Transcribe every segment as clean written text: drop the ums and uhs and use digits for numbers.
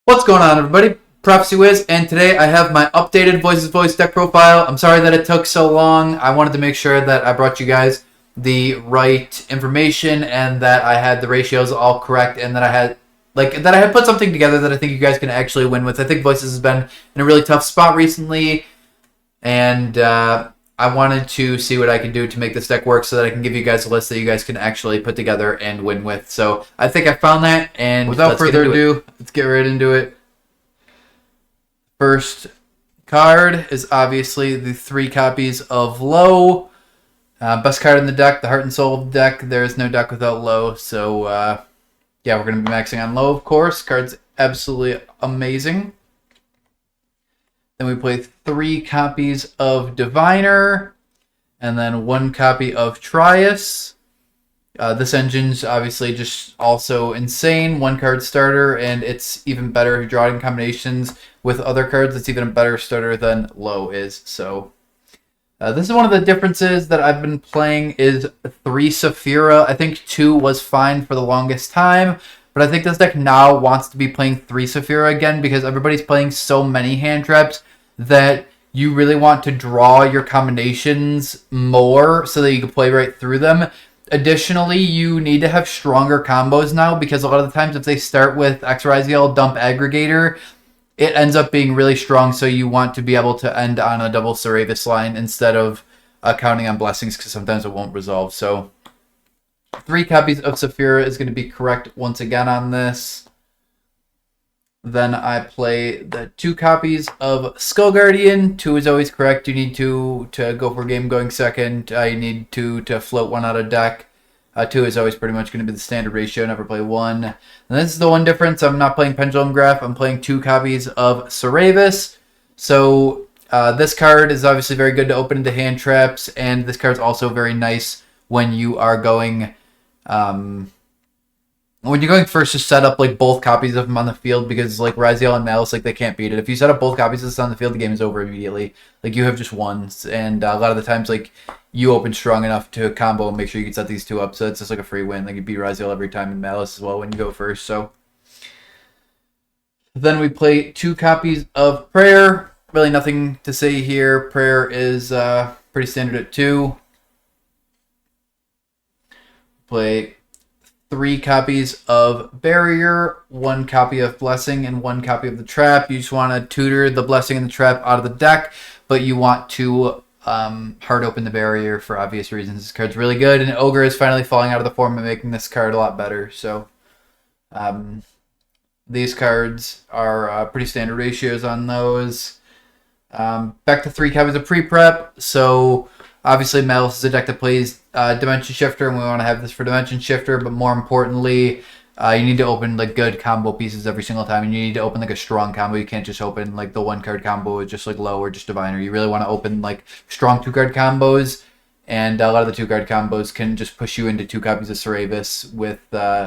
What's going on, everybody? Prophecy Wiz, and today I have my updated Voiceless voice deck profile. I'm sorry that it took so long. I wanted to make sure that I brought you guys the right information and that I had the ratios all correct and that I had put something together that I think you guys can actually win with. I think Voices has been in a really tough spot recently, and I wanted to see what I can do to make this deck work so that I can give you guys a list that you guys can actually put together and win with. So I think I found that, and without further ado, let's get right into it. First card is obviously the 3 copies of Low. Best card in the deck, the Heart and Soul deck. There is no deck without Low, so yeah, we're going to be maxing on Low, of course. Card's absolutely amazing. Then we play 3 copies of Diviner, and then 1 copy of Trias. This engine's obviously just also insane. 1 card starter, and it's even better if you're drawing combinations with other cards. It's even a better starter than Low is. So this is one of the differences that I've been playing is 3 Saphira. I think 2 was fine for the longest time, but I think this deck now wants to be playing 3 Saphira again because everybody's playing so many hand traps that you really want to draw your combinations more so that you can play right through them. Additionally, you need to have stronger combos now because a lot of the times if they start with Xyziel Dump Aggregator, it ends up being really strong, so you want to be able to end on a double Saravis line instead of counting on Blessings because sometimes it won't resolve. So 3 copies of Saphira is going to be correct once again on this. Then I play the 2 copies of Skull Guardian. 2 is always correct. You need 2 to go for game going second. You need 2 to float 1 out of deck. 2 is always pretty much going to be the standard ratio. Never play 1. And this is the one difference. I'm not playing Pendulum Graph. I'm playing 2 copies of Saravis. So this card is obviously very good to open into hand traps. And this card is also very nice when you are going... when you're going first, just set up like both copies of them on the field because like Raziel and Malice, like they can't beat it. If you set up both copies of this on the field, the game is over immediately. Like you have just one, and a lot of the times like you open strong enough to combo and make sure you can set these 2 up, so it's just like a free win. Like you beat Raziel every time and Malice as well when you go first. So then we play 2 copies of Prayer. Really nothing to say here. Prayer is pretty standard at 2. Play 3 copies of Barrier, 1 copy of Blessing, and 1 copy of the Trap. You just want to tutor the Blessing and the Trap out of the deck, but you want to hard open the Barrier for obvious reasons. This card's really good, and Ogre is finally falling out of the form and making this card a lot better. So these cards are pretty standard ratios on those. Back to 3 copies of Pre-Prep. So obviously, Malice is a deck that plays Dimension Shifter, and we want to have this for Dimension Shifter, but more importantly, you need to open like good combo pieces every single time, and you need to open like a strong combo. You can't just open like the 1-card combo with just like Low or just Diviner. You really want to open like strong 2-card combos, and a lot of the 2-card combos can just push you into 2 copies of Saravis with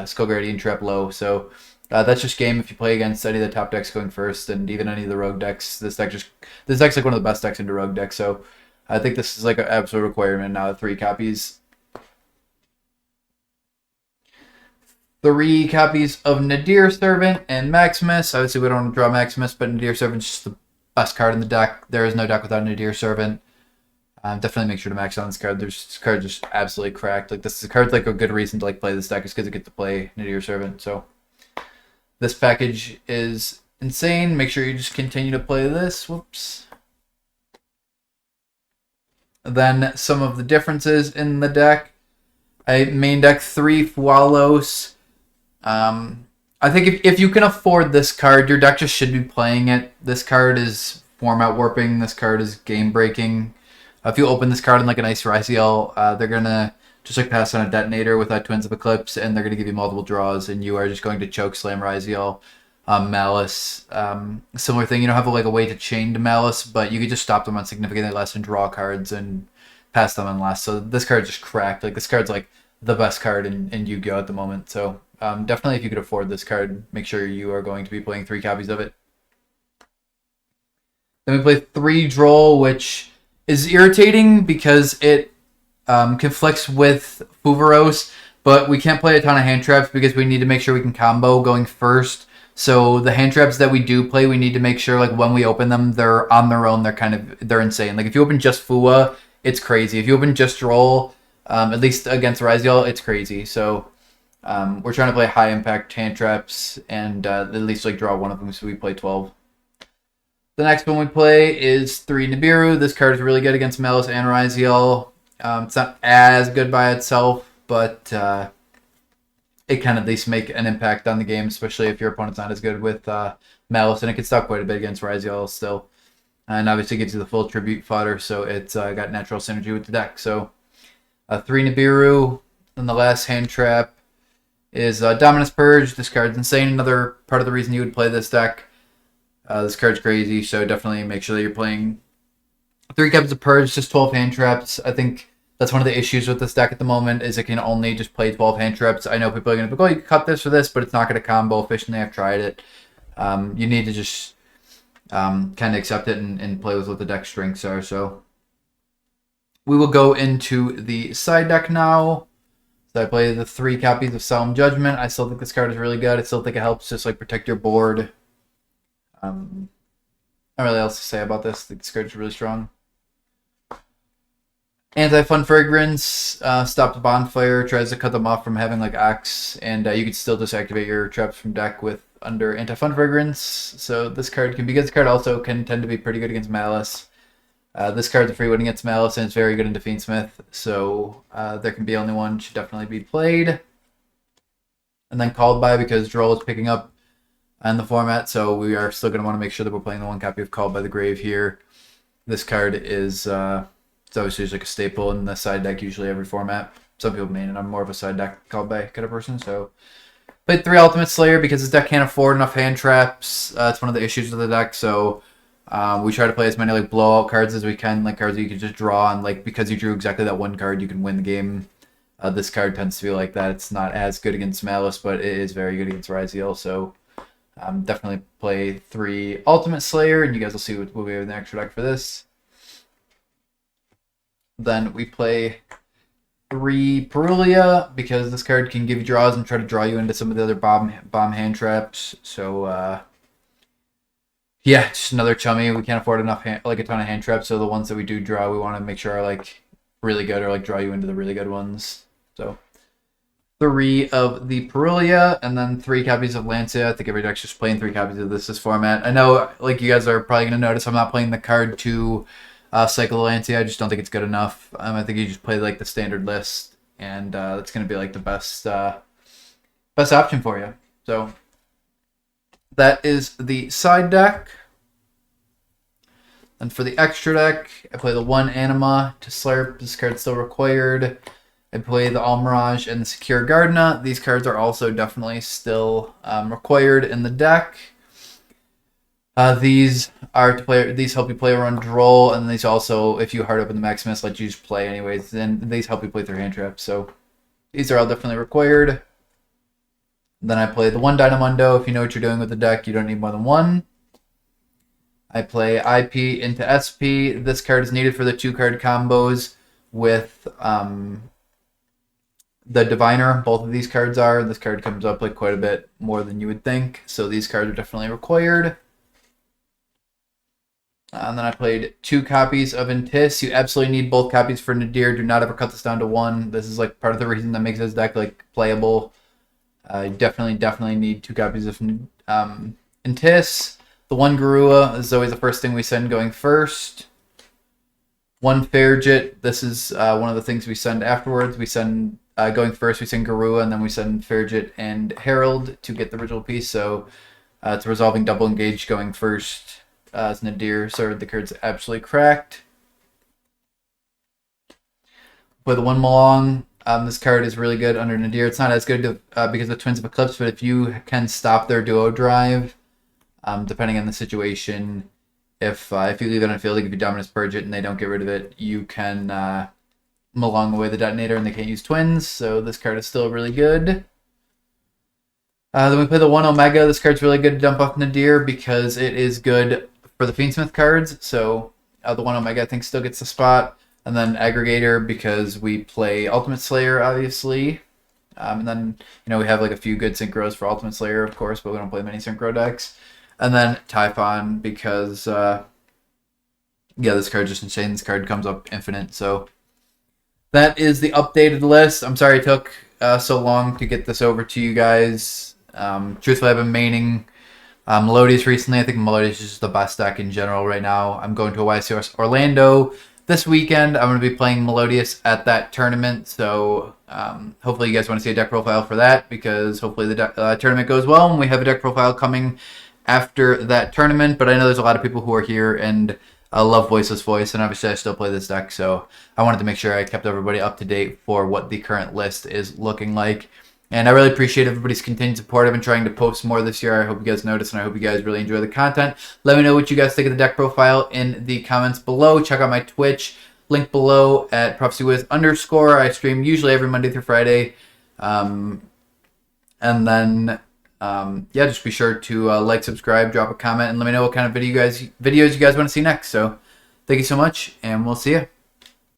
Skull Guardian Trap Low. So that's just game if you play against any of the top decks going first, and even any of the rogue decks. This deck's like one of the best decks into rogue decks. So I think this is like an absolute requirement now. 3 copies. 3 copies of Nadir Servant and Maximus. Obviously, we don't want to draw Maximus, but Nadir Servant's just the best card in the deck. There is no deck without Nadir Servant. Definitely make sure to max on this card. This card just absolutely cracked. Like this card's like a good reason to like play this deck is because you get to play Nadir Servant. So this package is insane. Make sure you just continue to play this. Whoops. Then some of the differences in the deck. I main deck 3 Fualos. I think if you can afford this card, your deck just should be playing it. This card is format warping. This card is game breaking. If you open this card in like an Ice Raziel, they're gonna just like pass on a detonator with that Twins of Eclipse, and they're gonna give you multiple draws, and you are just going to choke slam Raziel. Malice, similar thing. You don't have like a way to chain to Malice, but you can just stop them on significantly less and draw cards and pass them on less. So this card just cracked. Like this card's like the best card in YuGiOh at the moment. So definitely if you could afford this card, make sure you are going to be playing 3 copies of it. Then we play 3 Droll, which is irritating because it conflicts with Fuvaros, but we can't play a ton of hand traps because we need to make sure we can combo going first. So the hand traps that we do play, we need to make sure like when we open them, they're on their own. They're insane. Like if you open just Fua, it's crazy. If you open just Droll, at least against YuGiOh, it's crazy. So we're trying to play high impact hand traps and at least like draw one of them. So we play 12. The next one we play is 3 Nibiru. This card is really good against Malice and YuGiOh. It's not as good by itself, but it can at least make an impact on the game, especially if your opponent's not as good with Malice, and it can stop quite a bit against YuGiOh still. And obviously gives you the full tribute fodder, so it's got natural synergy with the deck. So 3 Nibiru, and the last hand trap is Dominus Purge. This card's insane. Another part of the reason you would play this deck. This card's crazy, so definitely make sure that you're playing 3 copies of Purge, just 12 hand traps. I think that's one of the issues with this deck at the moment, is it can only just play 12 hand traps. I know people are going to be like, oh, you can cut this for this, but it's not going to combo efficiently. I've tried it. You need to just kind of accept it and play with what the deck strengths are. So we will go into the side deck now. So I play the 3 copies of Solemn Judgment. I still think this card is really good. I still think it helps just like protect your board. Not really else to say about this. I think this card is really strong. Anti-Fun Fragrance, stop the bonfire, tries to cut them off from having like Ox, and you can still disactivate your traps from deck with under Anti-Fun Fragrance. So this card can be good. This card also can tend to be pretty good against Malice. This card's a free win against Malice, and it's very good into Fiendsmith, so there can be only one, should definitely be played. And then Called By, because Droll is picking up in the format, so we are still going to want to make sure that we're playing the 1 copy of Called By the Grave here. This card is it's obviously just like a staple in the side deck, usually every format. Some people main it. I'm more of a side deck Called By kind of person, so played 3 Ultimate Slayer because this deck can't afford enough hand traps. It's one of the issues with the deck, so we try to play as many like blowout cards as we can, like cards that you can just draw, and like because you drew exactly that 1 card, you can win the game. This card tends to be like that. It's not as good against Malice, but it is very good against YuGiOh, so definitely play 3 Ultimate Slayer, and you guys will see what we have in the extra deck for this. Then we play 3 Perulia, because this card can give you draws and try to draw you into some of the other bomb hand traps. So yeah, just another chummy. We can't afford enough a ton of hand traps, so the ones that we do draw, we want to make sure are like really good, or like draw you into the really good ones. So 3 of the Perulia, and then 3 copies of Lancia. I think every deck's just playing 3 copies of this format. I know, like, you guys are probably going to notice I'm not playing the card to Cycle Lancia. I just don't think it's good enough. I think you just play, like, the standard list, and that's going to be, like, the best option for you. So that is the side deck. And for the extra deck, I play the 1 Anima to Slurp. This card's still required. I play the Almirage and the Secure Gardena. These cards are also definitely still required in the deck. These are to play. These help you play around Droll, and these also, if you hard open the Maximus, let you just play anyways. Then these help you play through hand traps. So these are all definitely required. Then I play the 1 Dynamundo. If you know what you're doing with the deck, you don't need more than 1. I play IP into SP. This card is needed for the 2-card combos with the Diviner. Both of these cards are. This card comes up like quite a bit more than you would think, so these cards are definitely required. And then I played 2 copies of Intis. You absolutely need both copies for Nadir. Do not ever cut this down to 1. This is like part of the reason that makes this deck like playable. You definitely need 2 copies of Intis. The 1 Garua is always the first thing we send going first. 1 Fairjit. This is one of the things we send afterwards. We send going first, we send Garua, and then we send Fairjit and Herald to get the original piece. So it's resolving double engage going first as Nadir. So the card's absolutely cracked. Play the 1 Malong. This card is really good under Nadir. It's not as good because of Twins of Eclipse, but if you can stop their duo drive, depending on the situation, if you leave it on field, like if you Dominus Purge it and they don't get rid of it, you can Malong away the detonator and they can't use Twins, so this card is still really good. Then we play the 1 Omega. This card's really good to dump off Nadir because it is good for the Fiendsmith cards, so the 1 Omega I think still gets the spot. And then Aggregator because we play Ultimate Slayer, obviously. And then, we have like a few good synchros for Ultimate Slayer, of course, but we don't play many synchro decks. And then Typhon, because, this card's just insane. This card comes up infinite, so that is the updated list. I'm sorry it took so long to get this over to you guys. Truthfully, I've been maining Melodious recently. I think Melodious is just the best deck in general right now. I'm going to a YCS Orlando this weekend. I'm going to be playing Melodious at that tournament, so hopefully you guys want to see a deck profile for that, because hopefully the tournament goes well, and we have a deck profile coming after that tournament. But I know there's a lot of people who are here and love Voiceless Voice, and obviously I still play this deck, so I wanted to make sure I kept everybody up to date for what the current list is looking like. And I really appreciate everybody's continued support. I've been trying to post more this year. I hope you guys notice, and I hope you guys really enjoy the content. Let me know what you guys think of the deck profile in the comments below. Check out my Twitch, link below at ProphecyWiz_. I stream usually every Monday through Friday. And then, just be sure to like, subscribe, drop a comment, and let me know what kind of videos you guys want to see next. So thank you so much, and we'll see you.